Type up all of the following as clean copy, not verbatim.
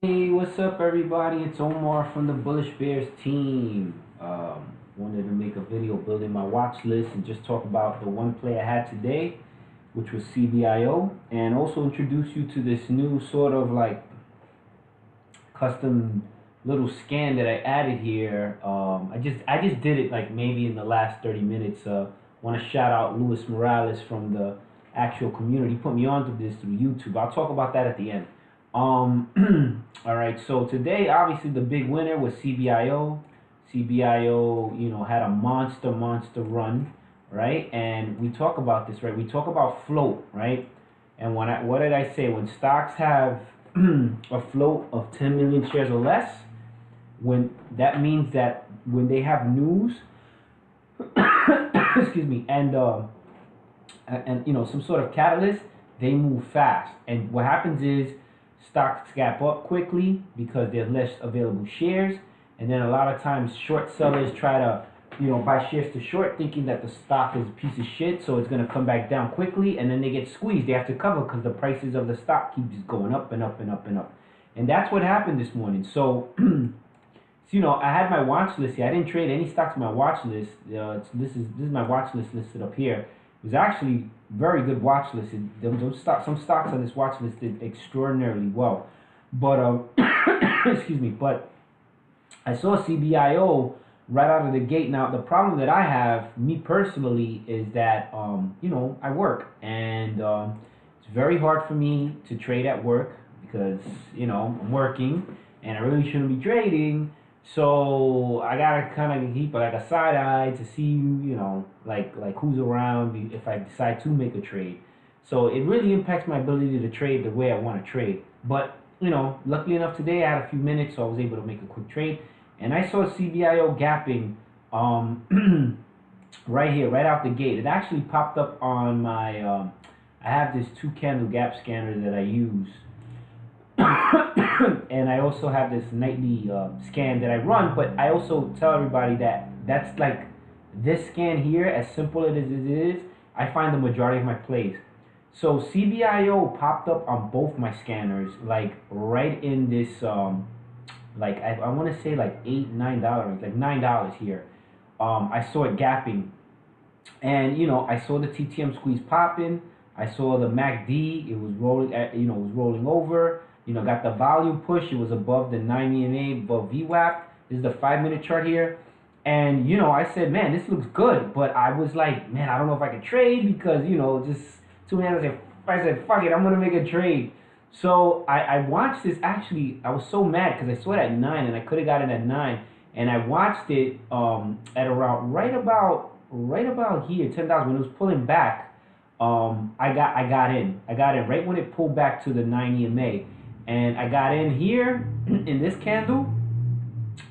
Hey, what's up, everybody? It's Omar from the Bullish Bears team. Wanted to make a video building my watch list and just talk about the one play I had today, which was CBIO, and also introduce you to this new sort of like custom little scan that I added here. I just did it like maybe in the last 30 minutes. Want to shout out Luis Morales from the actual community. He put me onto this through YouTube. I'll talk about that at the end. All right. So today, obviously, the big winner was CBIO. CBIO, had a monster run, right? And we talk about this, right? We talk about float, right? And what did I say? When stocks have a float of 10 million shares or less, when that means that when they have news, excuse me, and some sort of catalyst, they move fast. And what happens is stocks gap up quickly because there's less available shares, and then a lot of times short sellers try to buy shares to short, thinking that the stock is a piece of shit, so it's going to come back down quickly, and then they get squeezed. They have to cover because the prices of the stock keeps going up and up and up and up, and that's what happened this morning. So I had my watch list here. I didn't trade any stocks on my watch list. This is my watch list listed up here. It was actually very good watch list. Some stocks on this watch list did extraordinarily well, but excuse me. But I saw CBIO right out of the gate. Now the problem that I have, me personally, is that I work, and it's very hard for me to trade at work because I'm working and I really shouldn't be trading. So I gotta kind of keep like a side eye to see, like who's around if I decide to make a trade. So it really impacts my ability to trade the way I want to trade. But luckily enough today I had a few minutes, so I was able to make a quick trade. And I saw CBIO gapping right here, right out the gate. It actually popped up on my. I have this two candle gap scanner that I use. And I also have this nightly scan that I run, but I also tell everybody that that's like this scan here, as simple as it is, I find the majority of my plays. So CBIO popped up on both my scanners, like right in this, like I want to say like $8, $9, like $9 here. I saw it gapping, and I saw the TTM squeeze popping. I saw the MACD. It was rolling. It was rolling over. Got the volume push. It was above the 9 EMA, above VWAP. This is the 5-minute chart here. And I said, man, this looks good. But I was like, man, I don't know if I can trade because just 2 minutes. I said, fuck it, I'm gonna make a trade. So I watched this. Actually, I was so mad because I saw it at 9 and I could have got it at 9. And I watched it at around right about here, $10 when it was pulling back. I got in right when it pulled back to the 9 EMA, and I got in here in this candle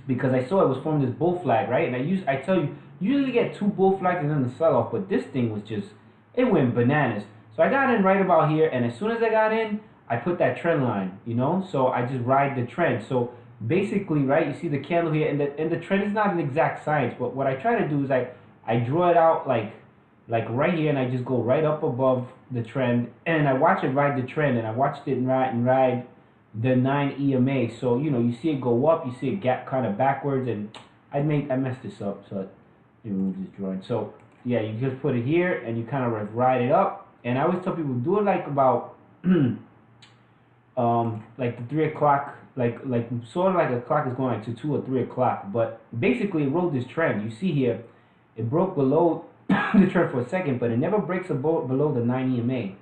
because I saw it was forming this bull flag, right? And I tell you, usually get two bull flags and then the sell off, but this thing was just, it went bananas. So I got in right about here, and as soon as I got in, I put that trend line, so I just ride the trend. So basically, right, you see the candle here, and the trend is not an exact science, but what I try to do is I draw it out like right here, and I just go right up above the trend, and I watch it ride the trend, and I watched it ride the 9 EMA. So you see it go up, you see it gap kind of backwards, and I messed this up, so let me remove this drawing. So yeah, you just put it here, and you kind of ride it up, and I always tell people do it like about like the 3 o'clock, like sort of like a clock is going like to 2 or 3 o'clock, but basically it rode this trend. You see here, it broke below the trend for a second, but it never breaks below the 9 EMA,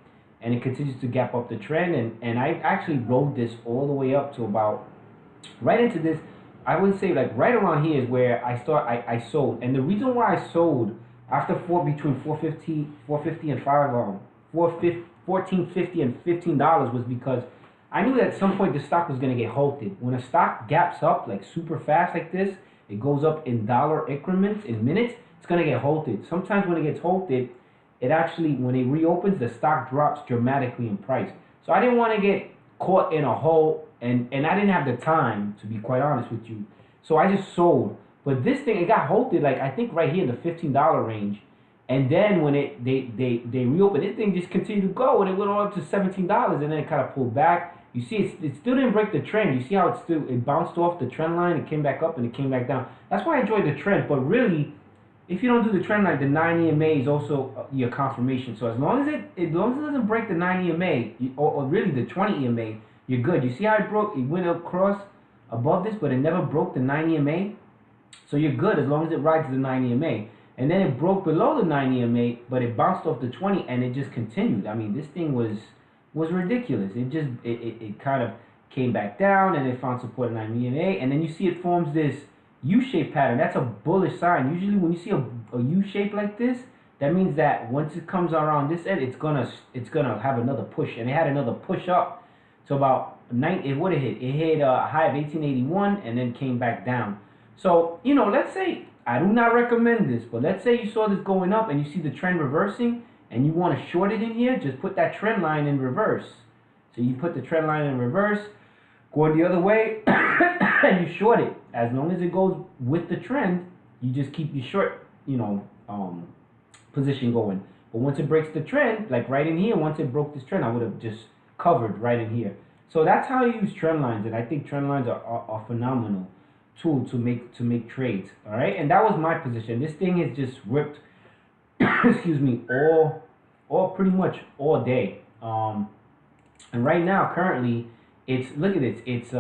and it continues to gap up the trend. And I actually rode this all the way up to about right into this. I would say like right around here is where I sold, and the reason why I sold after between 450 and 1450 and $15 was because I knew that at some point the stock was going to get halted. When a stock gaps up like super fast like this, it goes up in dollar increments in minutes, it's going to get halted. Sometimes when it gets halted, it actually, when it reopens, the stock drops dramatically in price. So I didn't want to get caught in a hole, and I didn't have the time, to be quite honest with you. So I just sold. But this thing, it got halted like I think right here in the $15 range. And then when they reopened, this thing just continued to go, and it went all up to $17, and then it kind of pulled back, You see, it still didn't break the trend. You see how it bounced off the trend line, it came back up, and it came back down. That's why I enjoyed the trend. But really, if you don't do the trend line, the 9 EMA is also your confirmation. So as long as it doesn't break the 9 EMA, or really the 20 EMA, you're good. You see how it broke? It went across above this, but it never broke the 9 EMA. So you're good as long as it rides the 9 EMA. And then it broke below the 9 EMA, but it bounced off the 20, and it just continued. I mean, this thing was ridiculous. It kind of came back down, and it found support at 9 EMA, and then you see it forms this U-shaped pattern. That's a bullish sign. Usually when you see a U-shape like this, that means that once it comes around this end, it's gonna have another push, and it had another push up. So about what it hit? It hit a high of 1881 and then came back down. So, let's say, I do not recommend this, but let's say you saw this going up and you see the trend reversing and you want to short it in here, just put that trend line in reverse. So you put the trend line in reverse, go the other way, and you short it. As long as it goes with the trend, you just keep your short, position going. But once it breaks the trend, like right in here, once it broke this trend, I would have just covered right in here. So that's how you use trend lines, and I think trend lines are phenomenal tool to make trades. All right, and that was my position. This thing is just ripped excuse me, all pretty much all day. And right now currently look at this, it's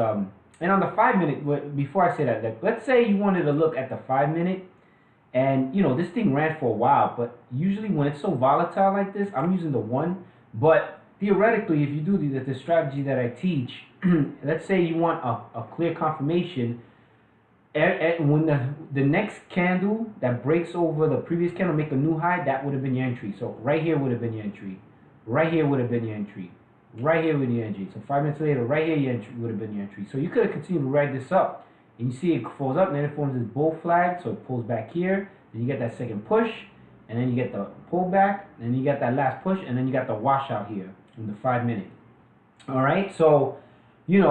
and on the 5 minute, before I say that, like, let's say you wanted to look at the 5 minute, and this thing ran for a while, but usually when it's so volatile like this, I'm using the 1. But theoretically, if you do the strategy that I teach, let's say you want a clear confirmation, and when the next candle that breaks over the previous candle make a new high, that would have been your entry. So right here would have been your entry. Right here would have been your entry. Right here would be your entry. So 5 minutes later, right here your entry would have been your entry. So you could have continued to ride this up. And you see it falls up, and then it forms this bull flag, so it pulls back here. Then you get that second push, and then you get the pullback, and then you get that last push, and then you got the washout here in the 5 minute. All right, so you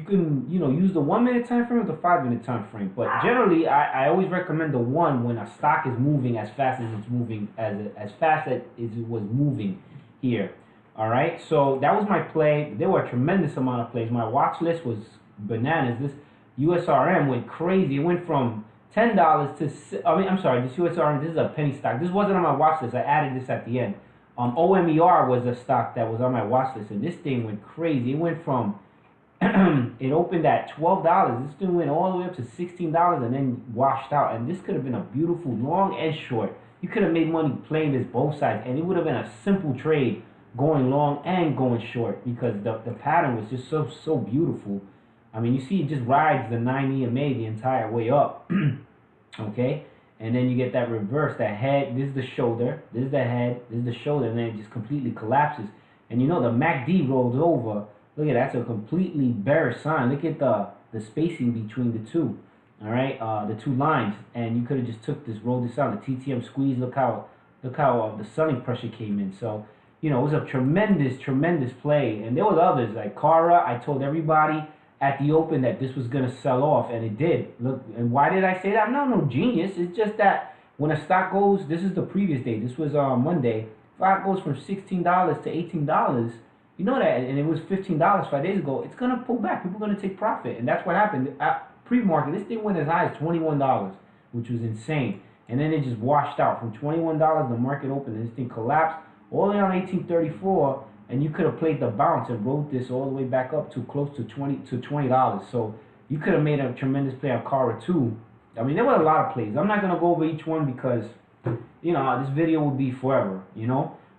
can use the 1 minute time frame or the 5 minute time frame. But generally, I always recommend the 1 when a stock is moving as fast as it's moving, as fast as it was moving here. All right, so that was my play. There were a tremendous amount of plays. My watch list was bananas. This USRM went crazy. It went from $10 to, this USRM, this is a penny stock. This wasn't on my watch list. I added this at the end. OMER was a stock that was on my watch list, and this thing went crazy. It went from, it opened at $12. This thing went all the way up to $16 and then washed out. And this could have been a beautiful long and short. You could have made money playing this both sides, and it would have been a simple trade going long and going short, because the pattern was just so beautiful. I mean, you see it just rides the 9 EMA the entire way up. Okay? And then you get that reverse, that head. This is the shoulder. This is the head. This is the shoulder. And then it just completely collapses. And the MACD rolls over. Look at that. That's a completely bearish sign. Look at the spacing between the two. All right? The two lines. And you could have just took this, rolled this out. The TTM squeeze. Look how the selling pressure came in. So, it was a tremendous play. And there was others. Like Cara, I told everybody at the open that this was going to sell off, and it did. Look, and why did I say that? I'm not no genius. It's just that when a stock goes, this is the previous day. This was Monday. Stock goes from $16 to $18. You know that, and it was $15 5 days ago. It's going to pull back. People are going to take profit, and that's what happened. At pre-market, this thing went as high as $21, which was insane. And then it just washed out. From $21, the market opened, and this thing collapsed all the way on 1834. And you could have played the bounce and rode this all the way back up to close to $20. So you could have made a tremendous play on Cara too. I mean, there were a lot of plays. I'm not gonna go over each one because this video will be forever.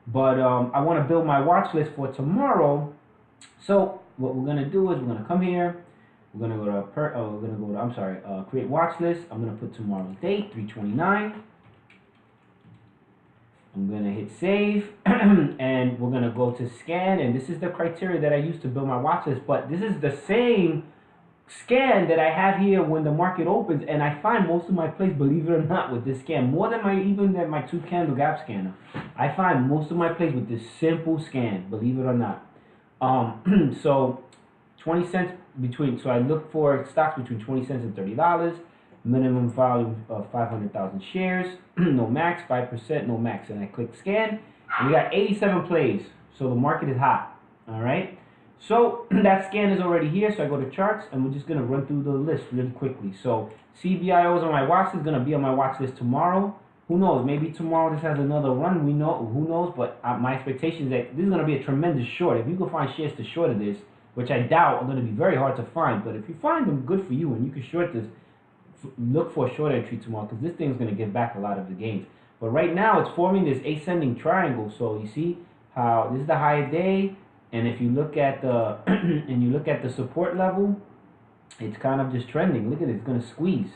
But I want to build my watch list for tomorrow. So what we're gonna do is we're gonna come here. We're gonna go to create watch list. I'm gonna put tomorrow's date, 3/29. I'm going to hit save, and we're going to go to scan, and this is the criteria that I use to build my watch list, but this is the same scan that I have here when the market opens, and I find most of my plays, believe it or not, with this scan, more than my 2 candle gap scanner. I find most of my plays with this simple scan, believe it or not. So 20 cents so I look for stocks between 20 cents and $30. Minimum volume of 500,000 shares, no max, 5%, no max, and I click scan, and we got 87 plays, so the market is hot. All right. So that scan is already here. So I go to charts, and we're just gonna run through the list really quickly. So CBIO is on my watch list. Gonna be on my watch list tomorrow. Who knows? Maybe tomorrow this has another run. We know. Who knows? But my expectation is that this is gonna be a tremendous short. If you can find shares to short of this, which I doubt are gonna be very hard to find, but if you find them, good for you, and you can short this. Look for a short entry tomorrow because this thing's gonna give back a lot of the gains. But right now it's forming this ascending triangle. So you see how this is the high day. And if you look at the and you look at the support level, it's kind of just trending. Look at it, it's gonna squeeze.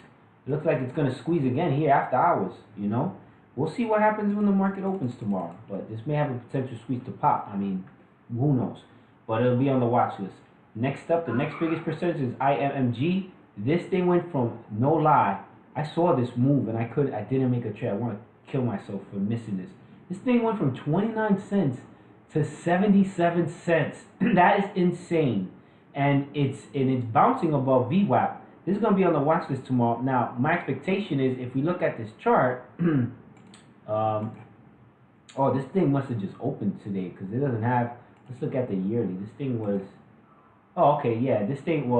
It looks like it's gonna squeeze again here after hours, you know. We'll see what happens when the market opens tomorrow. But this may have a potential squeeze to pop. I mean, who knows? But it'll be on the watch list. Next up, the next biggest percentage is IMMG. This thing went from, no lie, I saw this move and I didn't make a trade. I want to kill myself for missing this. This thing went from 29 cents to 77 cents. That is insane. And it's bouncing above VWAP. This is going to be on the watch list tomorrow. Now, my expectation is if we look at this chart, oh, this thing must have just opened today because it doesn't have, let's look at the yearly. This thing was, oh, okay, yeah, this thing,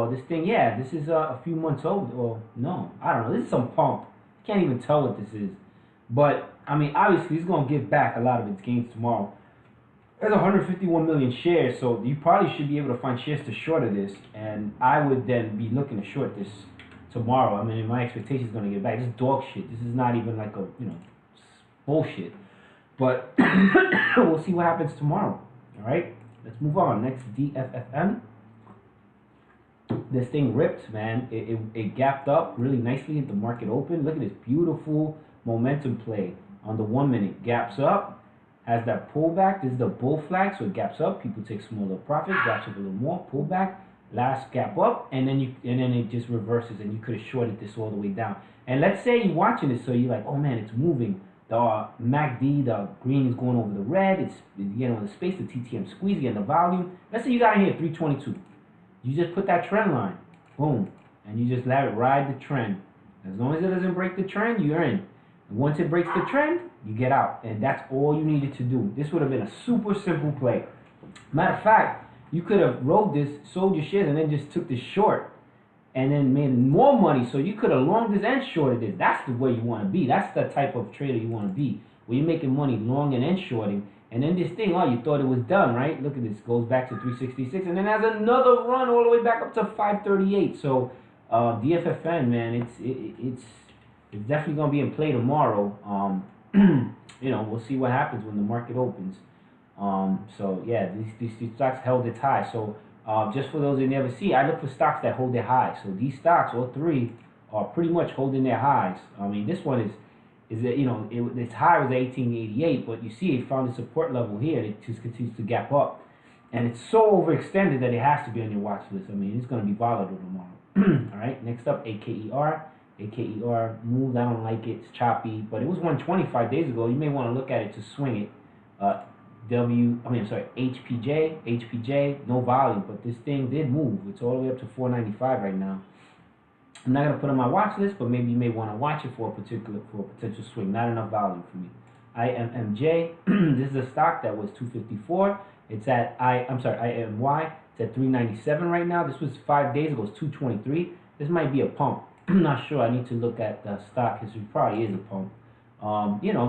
yeah, this is a few months old. Well, no, I don't know. This is some pump. Can't even tell what this is. But, I mean, obviously, it's going to give back a lot of its gains tomorrow. There's 151 million shares, so you probably should be able to find shares to short of this, and I would then be looking to short this tomorrow. I mean, my expectation is going to get back. This is dog shit. This is not even like a, bullshit. But we'll see what happens tomorrow. All right, let's move on. Next, DFFM. This thing ripped, man. It gapped up really nicely at the market open. Look at this beautiful momentum play on the 1 minute. Gaps up. Has that pullback. This is the bull flag, so it gaps up. People take smaller profits, gaps up a little more, pullback, last gap up, and then it just reverses, and you could have shorted this all the way down. And let's say you're watching this, so you're like, oh man, it's moving. The MACD, the green is going over the red. It's getting on the space, the TTM squeeze, getting the volume. Let's say you got in here at 322. You just put that trend line, boom, and you just let it ride the trend. As long as it doesn't break the trend, you're in. Once it breaks the trend, you get out. And that's all you needed to do. This would have been a super simple play. Matter of fact, you could have rolled this, sold your shares, and then just took this short. And then made more money. So you could have longed this and shorted this. That's the way you want to be. That's the type of trader you want to be. Where you're making money long and shorting. And then this thing, oh, you thought it was done, right? Look at this. Goes back to 366. And then has another run all the way back up to 538. So DFFN, man, it's definitely going to be in play tomorrow. We'll see what happens when the market opens. So yeah, these stocks held its high. So just for those who never see, I look for stocks that hold their highs. So these stocks, all three, are pretty much holding their highs. I mean, this one is its high was 1888, but you see it found a support level here. It just continues to gap up, and it's so overextended that it has to be on your watch list. I mean, it's going to be volatile tomorrow. All right, next up, AKER. AKER moved. I don't like it. It's choppy, but it was 125 days ago. You may want to look at it to swing it. HPJ, no volume, but this thing did move. It's all the way up to 495 right now. I'm not gonna put it on my watch list, but maybe you may want to watch it for a potential swing. Not enough volume for me. IMMJ. This is a stock that was 254. It's at IMY. It's at 397 right now. This was 5 days ago. It's 223. This might be a pump. I'm not sure. I need to look at the stock history. Probably is a pump.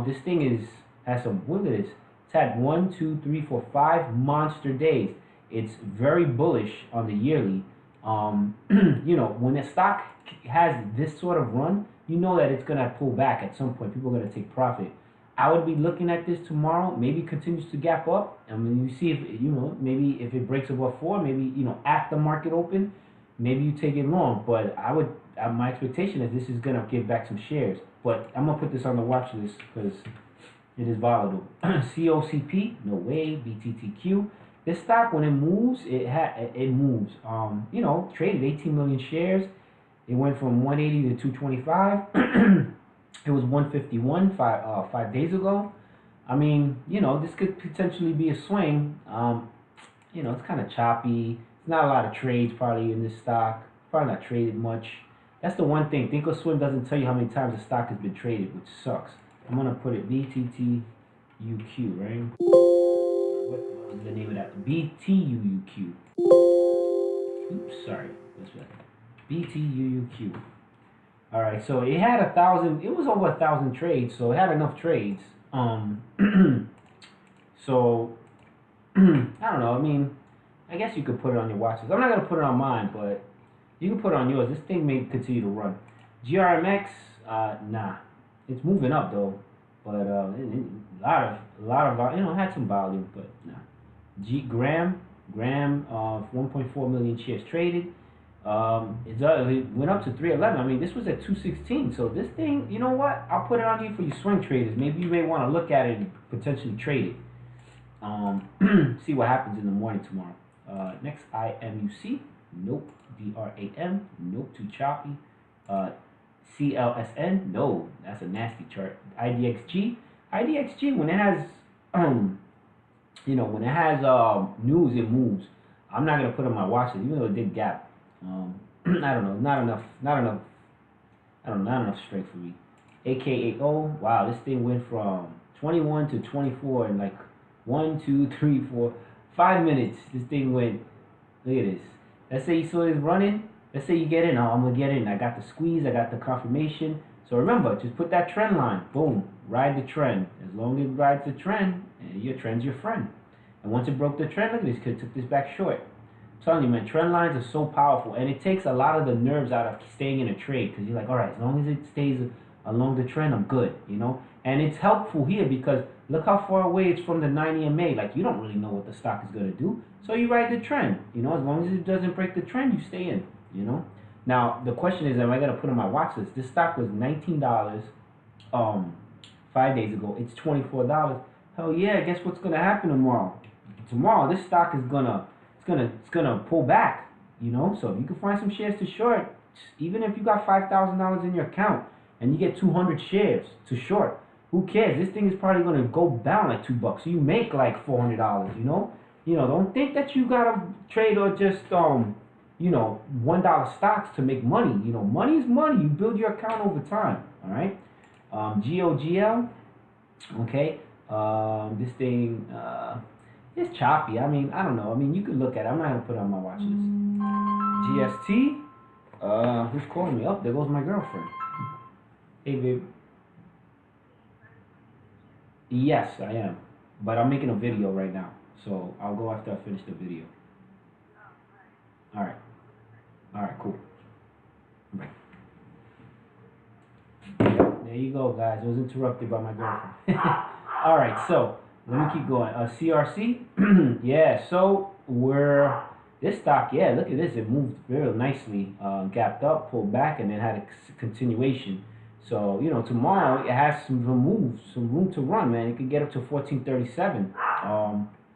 This thing has some. Look at this. It's had 1, 2, 3, 4, 5 monster days. It's very bullish on the yearly. When a stock has this sort of run, you know that it's gonna pull back at some point. People are gonna take profit. I would be looking at this tomorrow. Maybe it continues to gap up. I mean, you see if maybe if it breaks above 4, maybe at the market open, maybe you take it long. But my expectation is this is gonna give back some shares. But I'm gonna put this on the watch list because it is volatile. COCP, no way. BTTQ. This stock, when it moves, it moves. Traded 18 million shares. It went from 180 to 225. It was 151 5 days ago. I mean, this could potentially be a swing. It's kind of choppy. There's not a lot of trades probably in this stock. Probably not traded much. That's the one thing. Thinkorswim doesn't tell you how many times the stock has been traded, which sucks. I'm gonna put it VTTUQ, right? is the name of that. BTUUQ. Oops, sorry. This way. BTUUQ. All right, so it had 1,000. It was over 1,000 trades, so it had enough trades. So I don't know. I mean, I guess you could put it on your watch list. I'm not gonna put it on mine, but you can put it on yours. This thing may continue to run. GRMX, nah, it's moving up though, but a lot of you know, had some volume, but nah. Gram, 1.4 million shares traded. It went up to 311. I mean, this was at 216. So this thing, you know what? I'll put it on you for you swing traders. Maybe you may want to look at it and potentially trade it. See what happens in the morning tomorrow. Next, IMUC. Nope. DRAM. Nope. Too choppy. CLSN. No, that's a nasty chart. IDXG. IDXG, when it has you know, when it has news, it moves. I'm not gonna put it on my watch list, even though it did gap. I don't know, not enough. I don't know, not enough strength for me. AKAO. Wow, this thing went from 21 to 24 in like 1, 2, 3, 4, 5 minutes. This thing went. Look at this. Let's say you saw this running. Let's say you get in. Oh, I'm gonna get in. I got the squeeze. I got the confirmation. So remember, just put that trend line. Boom. Ride the trend. As long as it rides the trend, your trend's your friend. And once it broke the trend, look at this kid took this back short. I'm telling you, man, trend lines are so powerful, and it takes a lot of the nerves out of staying in a trade, because you're like, all right, as long as it stays along the trend, I'm good, you know. And it's helpful here because look how far away it's from the 90 MA. Like, you don't really know what the stock is gonna do, so you ride the trend, you know. As long as it doesn't break the trend, you stay in, you know. Now the question is, am I gonna put on my watch list? This stock was $19 5 days ago. It's $24. Hell yeah! Guess what's gonna happen tomorrow? Tomorrow, this stock is gonna pull back. You know, so if you can find some shares to short, even if you got $5,000 in your account and you get 200 shares to short, who cares? This thing is probably gonna go down like $2. So you make like $400. You know, don't think that you gotta trade or just you know, $1 stocks to make money. You know, money is money. You build your account over time. All right. GOGL. Okay. This thing it's choppy. I mean, I don't know. I mean, you could look at it. I'm not gonna put it on my watch list. GST. Who's calling me? Oh, there goes my girlfriend. Hey, babe. Yes, I am. But I'm making a video right now, so I'll go after I finish the video. All right. All right. Cool. Bye. There you go, guys. I was interrupted by my girlfriend. All right, so let me keep going. CRC, yeah. So this stock, yeah. Look at this. It moved very nicely, gapped up, pulled back, and then had a continuation. So you know, tomorrow it has some moves, some room to run, man. It could get up to 1437.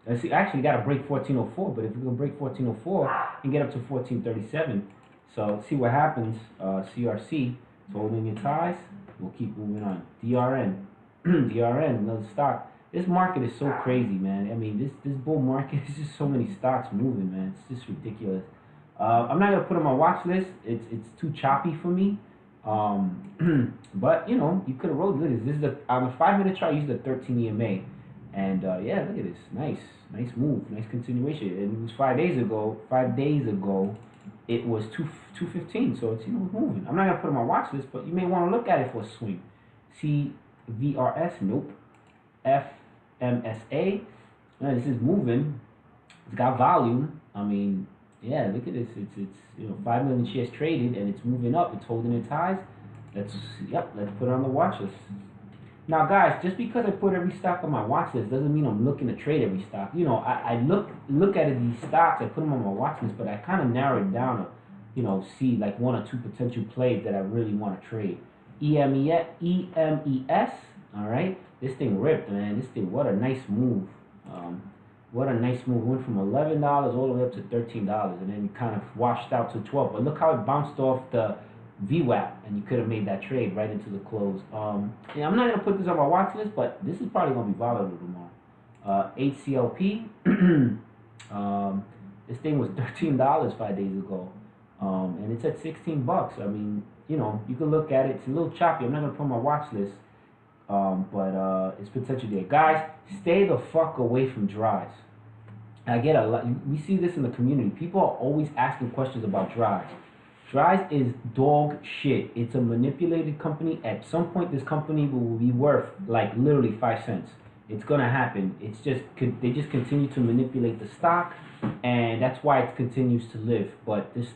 Let's see. Actually, got to break 1404. But if we can break 1404 and get up to 1437, so let's see what happens. CRC. Holding its highs, we'll keep moving on. DRN, DRN, another stock. This market is so crazy, man. I mean, this bull market is just so many stocks moving, man. It's just ridiculous. I'm not gonna put it on my watch list. It's too choppy for me. But you know, you could have rolled this. This is on the 5-minute chart. I used the 13 EMA, and yeah, look at this. Nice move, nice continuation. And it was 5 days ago. 5 days ago. It was 215, so it's, you know, moving. I'm not gonna put it on my watch list, but you may want to look at it for a swing. CVRS, nope. FMSA, this is moving. It's got volume. I mean, yeah, look at this. It's you know, 5 million shares traded, and it's moving up. It's holding its highs. Let's put it on the watch list. Now, guys, just because I put every stock on my watch list doesn't mean I'm looking to trade every stock. You know, I look at these stocks, I put them on my watch list, but I kind of narrow it down to, you know, see like 1 or 2 potential plays that I really want to trade. EMES, all right. This thing ripped, man. This thing, what a nice move. What a nice move. It went from $11 all the way up to $13, and then kind of washed out to 12. But look how it bounced off the VWAP, and you could have made that trade right into the close. Yeah, I'm not gonna put this on my watch list, but this is probably gonna be volatile tomorrow. HCLP, this thing was $13 5 days ago, and it's at $16. I mean, you know, you can look at it. It's a little choppy. I'm not gonna put on my watch list, but it's potentially there. Guys, stay the fuck away from dries. I get a lot. We see this in the community. People are always asking questions about Drive. Drive is dog shit. It's a manipulated company. At some point, this company will be worth like literally 5 cents. It's gonna happen. It's just they just continue to manipulate the stock, and that's why it continues to live. But this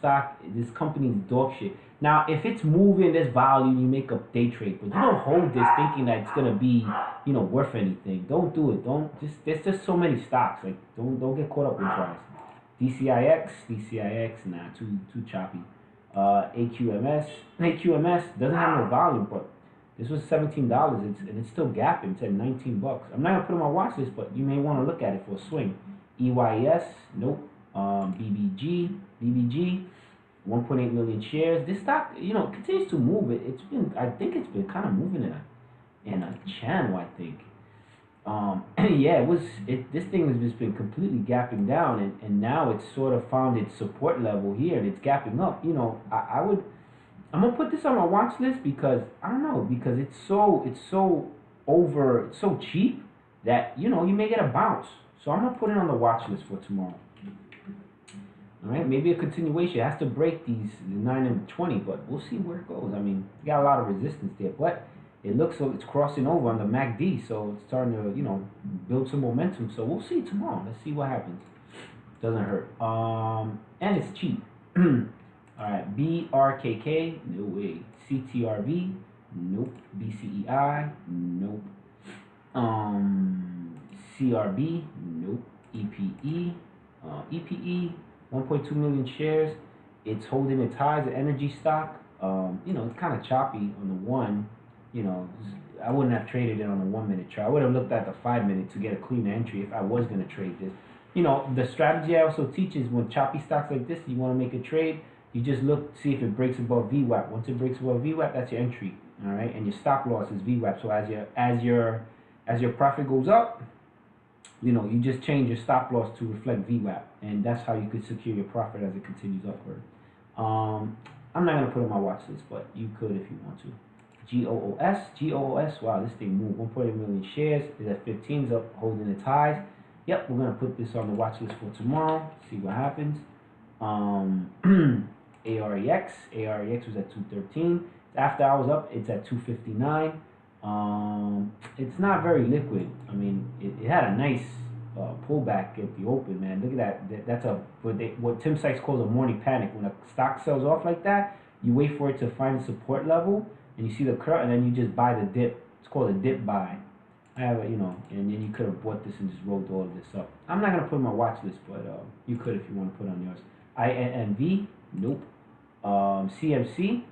company is dog shit. Now, if it's moving this volume, you make a day trade, but you don't hold this thinking that it's gonna be, worth anything. Don't do it. Don't just. There's just so many stocks. Like, don't get caught up with Drive. DCIX, nah, too choppy. AQMS doesn't have no volume, but this was $17. It's still gapping. It's at $19. I'm not gonna put it on my watch list, but you may want to look at it for a swing. EYS, nope. BBG, 1.8 million shares. This stock, continues to move. I think it's been kind of moving in a channel. I think. Yeah, this thing has just been completely gapping down, and now it's sort of found its support level here, and it's gapping up. I'm gonna put this on my watch list because I don't know, because it's so cheap that you may get a bounce. So I'm gonna put it on the watch list for tomorrow. All right, maybe a continuation. It has to break these 9 and 20, but we'll see where it goes. I mean, you got a lot of resistance there, but it looks like it's crossing over on the MACD, so it's starting to, build some momentum. So we'll see tomorrow. Let's see what happens. Doesn't hurt. And it's cheap. All right, BRKK, no way. CTRV, nope. BCEI, nope. CRB, nope. EPE, EPE, 1.2 million shares. It's holding its highs. An energy stock. It's kind of choppy on the one. I wouldn't have traded it on the 1 minute chart. I would have looked at the 5 minute to get a clean entry if I was going to trade this. The strategy I also teach is when choppy stocks like this, you want to make a trade, you just look, see if it breaks above VWAP. Once it breaks above VWAP, that's your entry, all right? And your stop loss is VWAP. So as your profit goes up, you just change your stop loss to reflect VWAP, and that's how you could secure your profit as it continues upward. I'm not going to put it on my watch list, but you could if you want to. GOOS, wow, this thing moved. 1.8 million shares, is at 15s up, holding its highs. Yep, we're going to put this on the watch list for tomorrow, see what happens. AREX was at 213. After I was up, it's at 259. It's not very liquid. I mean, it had a nice pullback at the open, man. Look at that. That's what Tim Sykes calls a morning panic. When a stock sells off like that, you wait for it to find a support level, and you see the curve, and then you just buy the dip. It's called a dip buy. I have and then you could have bought this and just rolled all of this up. I'm not gonna put it on my watch list, but you could if you want to put it on yours. INV, nope. CMC,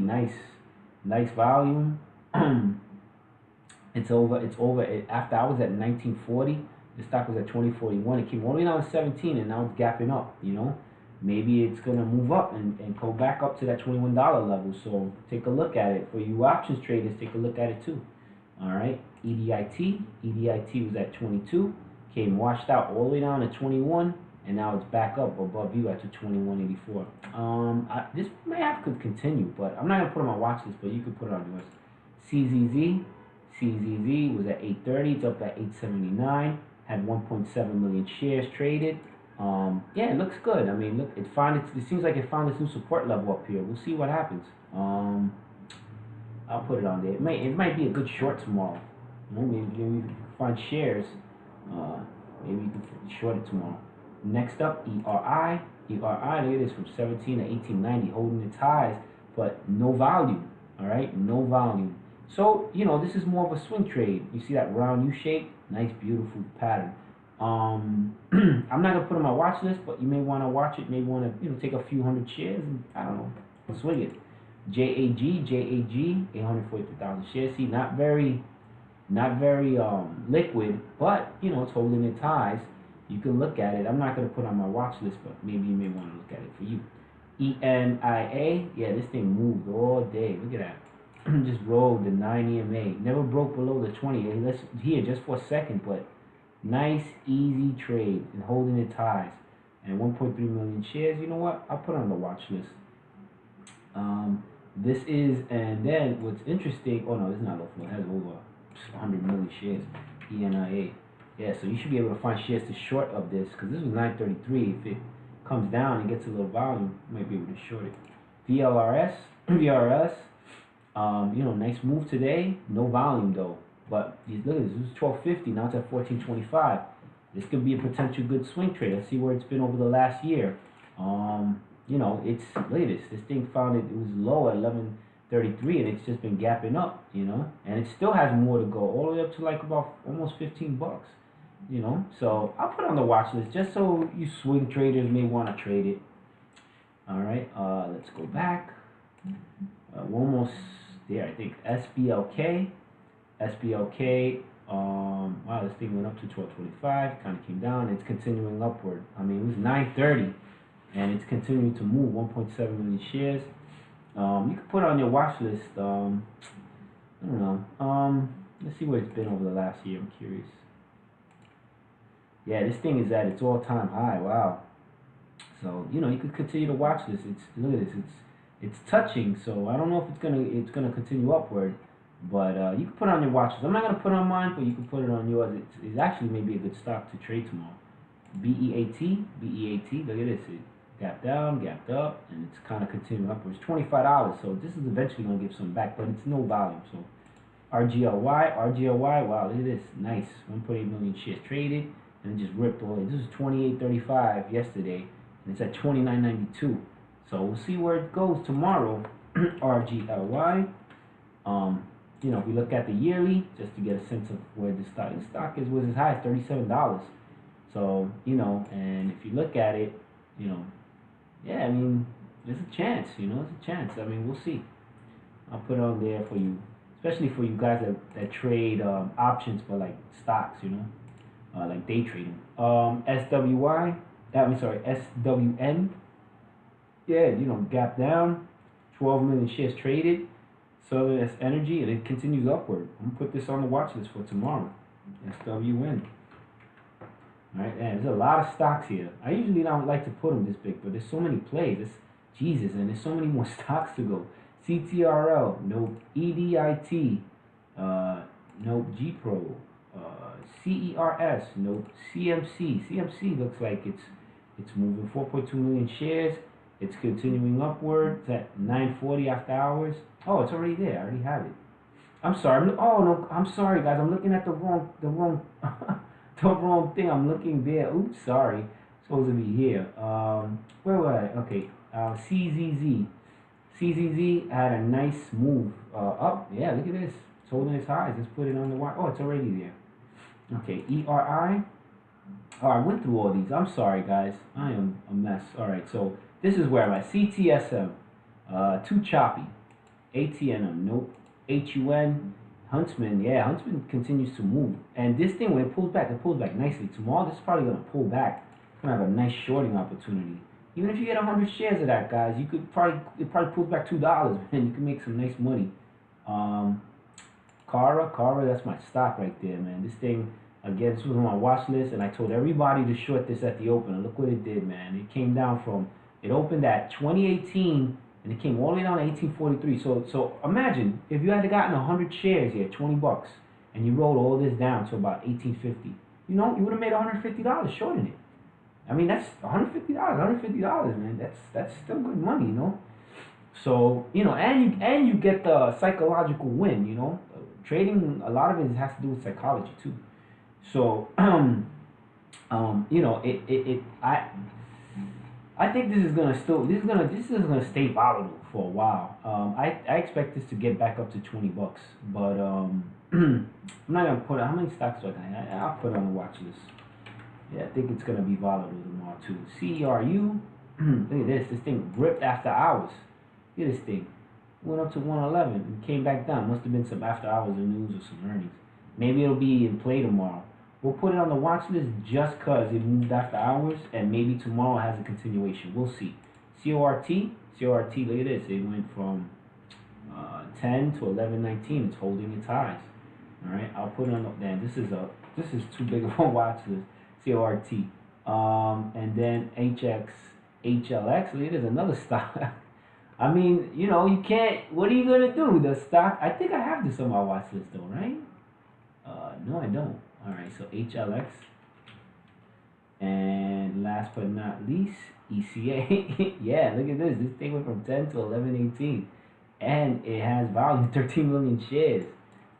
nice volume. It's over. After I was at 1940, the stock was at 2041. It came all the way down to 17, and now it's gapping up. Maybe it's gonna move up and go back up to that $21 level. So take a look at it. For you options traders, take a look at it too. All right, EDIT was at 22, came washed out all the way down to 21, and now it's back up above you at 2184. This may have to continue, but I'm not gonna put it on my watch list, but you could put it on yours. CZZ was at 830, it's up at 879, had 1.7 million shares traded. Yeah, it looks good. I mean, look, it seems like it found its new support level up here. We'll see what happens. I'll put it on there. It might be a good short tomorrow. Maybe we can find shares. Maybe you can short it tomorrow. Next up, ERI. Look at this, from 17 to 1890, holding its highs, but no volume. All right, no volume. So this is more of a swing trade. You see that round U shape? Nice, beautiful pattern. I'm not gonna put it on my watch list, but you may want to watch it. Maybe want to take a few hundred shares and I don't know, swing it. JAG, 843,000 shares. See, not very liquid, but it's holding its highs. You can look at it. I'm not gonna put it on my watch list, but maybe you may want to look at it for you. ENIA, yeah, this thing moved all day. Look at that. Just rolled the 9 EMA. Never broke below the 20. Let's here just for a second, but nice, easy trade and holding its highs. And 1.3 million shares. You know what? I'll put it on the watch list. This is, and then what's interesting, oh no, this is not low flow, it has over 100 million shares, ENIA. Yeah, so you should be able to find shares to short of this because this was 933. If it comes down and gets a little volume, you might be able to short it. VLRS, VRS, nice move today. No volume though. But look at this. This is 1250. Now it's at 1425. This could be a potential good swing trade. Let's see where it's been over the last year. It's look at this. This thing found it was low at 1133, and it's just been gapping up. And it still has more to go, all the way up to like about almost 15 bucks. So I'll put it on the watch list just so you swing traders may want to trade it. All right. Let's go back. We're almost there, I think. SBLK. Wow, this thing went up to 1225, kind of came down. It's continuing upward. I mean, it was 930, and it's continuing to move. 1.7 million shares. You can put it on your watch list. I don't know. Let's see where it's been over the last year. I'm curious. Yeah, this thing is at its all-time high. Wow. So you could continue to watch this. Look at this. It's touching. So I don't know if it's gonna continue upward. But you can put it on your watches. I'm not going to put it on mine, but you can put it on yours. It's actually maybe a good stock to trade tomorrow. BEAT. Look at this. It gapped down, gapped up, and it's kind of continuing upwards. $25. So this is eventually going to give some back, but it's no volume. So RGLY. Wow, look at this. Nice. 1.8 million shares traded, and it just ripped all it. This is 28.35 yesterday, and it's at 29.92. So we'll see where it goes tomorrow. RGLY. If we look at the yearly, just to get a sense of where the stock was as high as $37. So, and if you look at it, yeah, I mean, there's a chance, there's a chance. I mean, we'll see. I'll put it on there for you, especially for you guys that trade options for like stocks, like day trading. SWN. Yeah, gap down, 12 million shares traded. So that's energy, and it continues upward. I'm gonna put this on the watch list for tomorrow. SWN. All right, and there's a lot of stocks here. I usually don't like to put them this big, but there's so many plays. Jesus, and there's so many more stocks to go. CTRL, nope. EDIT, nope. GPRO, CERS, nope. CMC looks like it's moving. 4.2 million shares. It's continuing upward. It's at 9:40 after hours. Oh, it's already there. I already have it. I'm sorry. Oh no, I'm sorry, guys. I'm looking at the wrong, the wrong thing. I'm looking there. Oops, sorry. It's supposed to be here. Where were I? Okay. CZZ. CZZ had a nice move up. Yeah, look at this. It's holding its highs. Let's put it on the watch. Oh, it's already there. Okay. ERI. Oh, I went through all these. I'm sorry, guys. I am a mess. All right. So this is where I'm at. CTSM. Too choppy. ATNM, nope. HUN, Huntsman, yeah, Huntsman continues to move. And this thing, when it pulls back nicely. Tomorrow, this is probably going to pull back. It's going to have a nice shorting opportunity. Even if you get 100 shares of that, guys, it probably pulls back $2, man. You can make some nice money. Cara, that's my stock right there, man. This thing, again, this was on my watch list, and I told everybody to short this at the open. And look what it did, man. It came down it opened at 2018, and it came all the way down to 1843. So imagine if you had gotten 100 shares here, 20 bucks, and you rolled all this down to about 1850. You would have made $150 shorting it. I mean, that's $150, man. That's still good money, So and you get the psychological win. Trading, a lot of it has to do with psychology too. So I think this is gonna stay volatile for a while. I expect this to get back up to 20 bucks, but I'm not gonna put it. How many stocks do I got? I'll put it on the watch list. Yeah, I think it's gonna be volatile tomorrow too. CERU, look at this. This thing ripped after hours. Look at this thing. Went up to 111 and came back down. Must have been some after hours of news or some earnings. Maybe it'll be in play tomorrow. We'll put it on the watch list just because it moved after hours, and maybe tomorrow has a continuation. We'll see. CORT, look at this. It went from 10 to 11.19. It's holding its highs. All right, I'll put it on the. Man, this is too big of a watch list. CORT, and then HLX. Look, there's another stock. I mean, you can't. What are you gonna do? The stock. I think I have this on my watch list though, right? No, I don't. All right, so HLX. And last but not least, ECA. Yeah, look at this. This thing went from 10 to 11.18. And it has value, 13 million shares.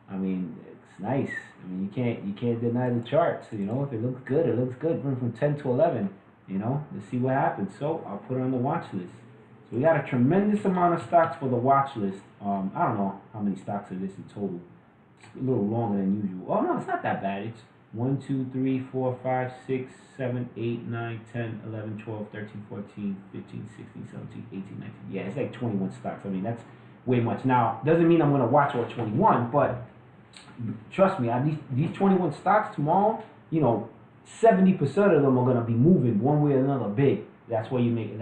I mean, it's nice. I mean, you can't deny the charts. You know, if it looks good, it looks good. Went from 10 to 11. You know, let's see what happens. So I'll put it on the watch list. So we got a tremendous amount of stocks for the watch list. I don't know how many stocks it is in total. It's a little longer than usual. Oh no, it's not that bad. It's 1, 2, 3, 4, 5, 6, 7, 8, 9, 10, 11, 12, 13, 14, 15, 16, 17, 18, 19. Yeah, it's like 21 stocks. I mean, that's way much. Now, doesn't mean I'm going to watch all 21, but trust me, these 21 stocks tomorrow, you know, 70% of them are going to be moving one way or another big. That's where you make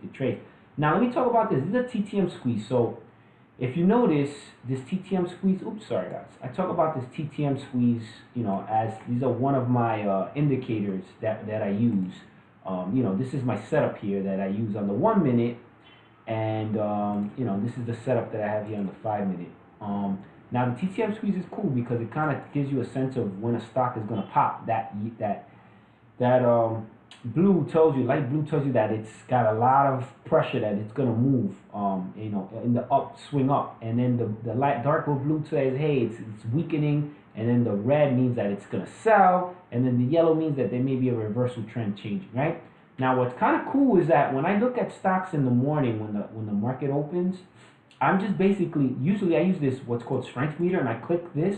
the trade. Now, let me talk about this. This is a TTM squeeze. So, if you notice, this TTM squeeze, oops, sorry guys. I talk about this TTM squeeze, you know, as these are one of my indicators that I use. You know, this is my setup here that I use on the 1 minute. And, you know, this is the setup that I have here on the 5 minute. Now, the TTM squeeze is cool because it kind of gives you a sense of when a stock is going to pop. That blue tells you, light blue tells you that it's got a lot of pressure that it's going to move, you know, in the upswing up. And then the light darker blue says, hey, it's weakening. And then the red means that it's going to sell. And then the yellow means that there may be a reversal trend changing, right? Now, what's kind of cool is that when I look at stocks in the morning when the market opens, I'm just basically, usually I use this, what's called strength meter, and I click this.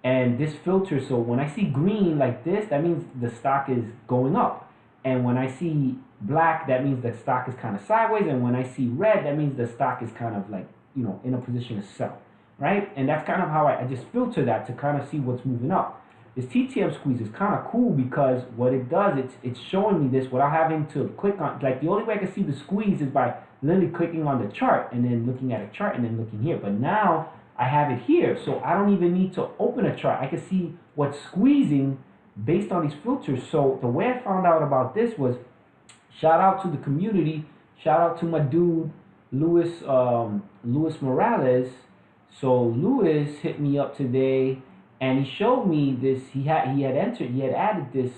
And this filter, so when I see green like this, that means the stock is going up. And when I see black, that means the stock is kind of sideways. And when I see red, that means the stock is kind of like, you know, in a position to sell, right? And that's kind of how I just filter that to kind of see what's moving up. This TTM squeeze is kind of cool because what it does, it's showing me this without having to click on, like the only way I can see the squeeze is by literally clicking on the chart and then looking at a chart and then looking here. But now I have it here, so I don't even need to open a chart. I can see what's squeezing based on these filters. So the way I found out about this was, shout out to the community, shout out to my dude Luis Morales. So Luis hit me up today and he showed me this. He had added this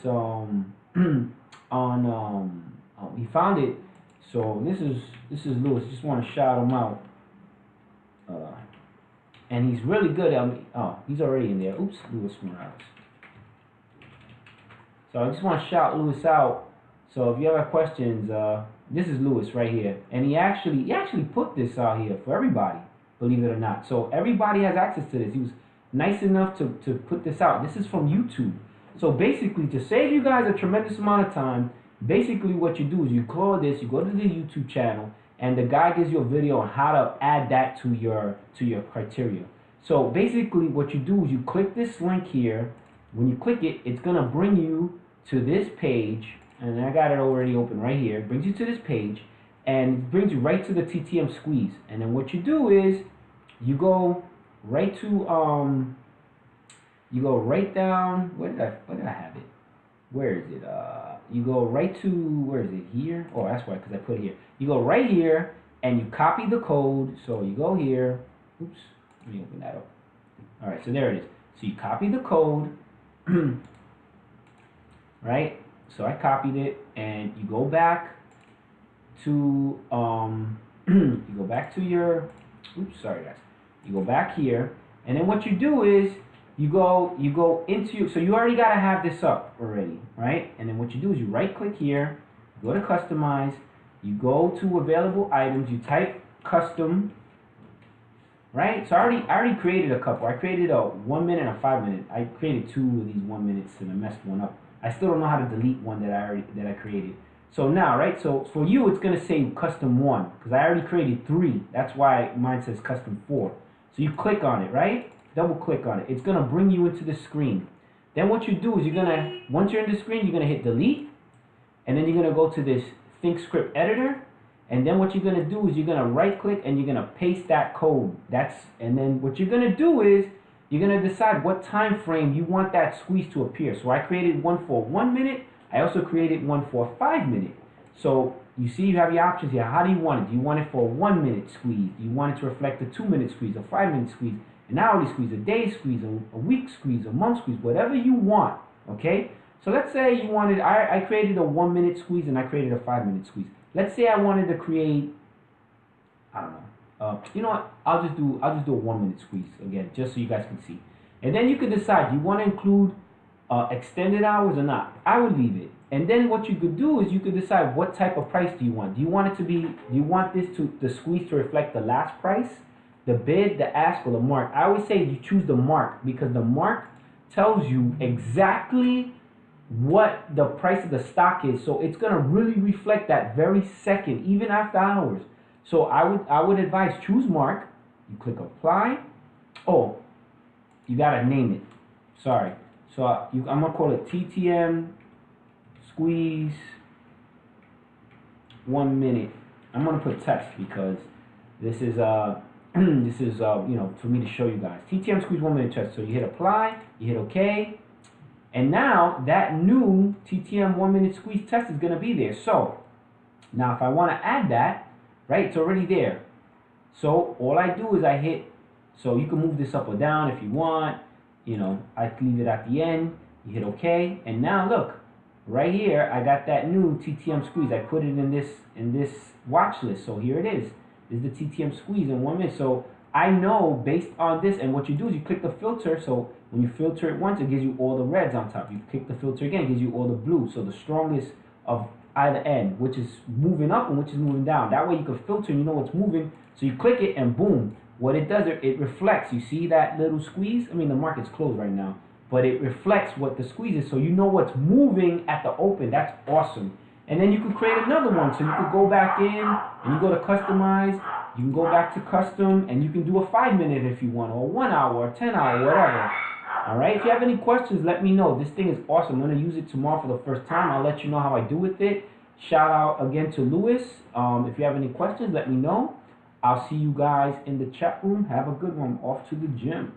he found it. So this is Luis. Just want to shout him out. And he's really good at he's already in there. Oops, Luis Morales. So I just want to shout Luis out. So if you have questions, this is Luis right here. And he actually put this out here for everybody, believe it or not. So everybody has access to this. He was nice enough to put this out. This is from YouTube. So basically, to save you guys a tremendous amount of time, basically what you do is you call this, you go to the YouTube channel, and the guy gives you a video on how to add that to your criteria. So basically what you do is you click this link here. When you click it, it's going to bring you to this page, and I got it already open right here. It brings you to this page, and it brings you right to the TTM squeeze. And then what you do is you go right to you go right down. Where did I have it? Where is it? You go right to, where is it? Here. Oh, that's why, because I put it here. You go right here and you copy the code. So you go here. Oops. Let me open that up. All right. So there it is. So you copy the code. Right. So I copied it, and you go back to you go back to your. Oops. Sorry, guys. You go back here, and then what you do is you go into, so you already got to have this up already, right? And then what you do is you right click here, go to customize, you go to available items, you type custom, right? So I already created a couple. I created a 1 minute and a 5 minute. I created 2 of these 1 minutes and I messed one up. I still don't know how to delete one that I created. So now, right? So for you, it's gonna say custom 1 because I already created 3. That's why mine says custom 4. So you click on it, right? Double click on it. It's gonna bring you into the screen. Then what you do is once you're in the screen, you're gonna hit delete, and then you're gonna go to this Think Script Editor, and then what you're gonna do is you're gonna right click and you're gonna paste that code. And then what you're gonna do is you're gonna decide what time frame you want that squeeze to appear. So I created one for 1 minute. I also created one for a 5 minute. So you see you have your options here. How do you want it? Do you want it for a 1 minute squeeze? Do you want it to reflect a 2 minute squeeze, a 5 minute squeeze? an hourly squeeze, a day squeeze, a week squeeze, a month squeeze, whatever you want, okay? So let's say you wanted, I created a 1 minute squeeze and I created a 5 minute squeeze. Let's say I wanted to create, I don't know, you know what, I'll just do a 1 minute squeeze again, just so you guys can see. And then you can decide, do you want to include extended hours or not? I would leave it. And then what you could do is you could decide what type of price do you want. Do you want it to be, do you want the squeeze to reflect the last price, the bid, the ask, or the mark? I always say you choose the mark, because the mark tells you exactly what the price of the stock is. So it's gonna really reflect that very second, even after hours. So I would advise choose mark. You click apply. Oh, you gotta name it. Sorry. So I'm gonna call it TTM squeeze 1 minute. I'm gonna put test because this is this is you know, for me to show you guys. TTM squeeze 1 minute test. So you hit apply, you hit OK, and now that new TTM 1 minute squeeze test is gonna be there. So now if I want to add that, right, it's already there. So all I do is I hit. So you can move this up or down if you want. You know, I leave it at the end. You hit OK, and now look, right here I got that new TTM squeeze. I put it in this watch list. So here it is. This is the TTM squeeze in 1 minute. So I know based on this, and what you do is you click the filter. So when you filter it once, it gives you all the reds on top. You click the filter again, it gives you all the blues. So the strongest of either end, which is moving up and which is moving down. That way you can filter and you know what's moving. So you click it and boom. What it does, it reflects. You see that little squeeze? I mean, the market's closed right now, but it reflects what the squeeze is, so you know what's moving at the open. That's awesome. And then you can create another one. So you could go back in and you go to customize. You can go back to custom and you can do a 5 minute if you want, or 1 hour, or 10 hour, whatever. All right. If you have any questions, let me know. This thing is awesome. I'm gonna use it tomorrow for the first time. I'll let you know how I do with it. Shout out again to Lewis. If you have any questions, let me know. I'll see you guys in the chat room. Have a good one. Off to the gym.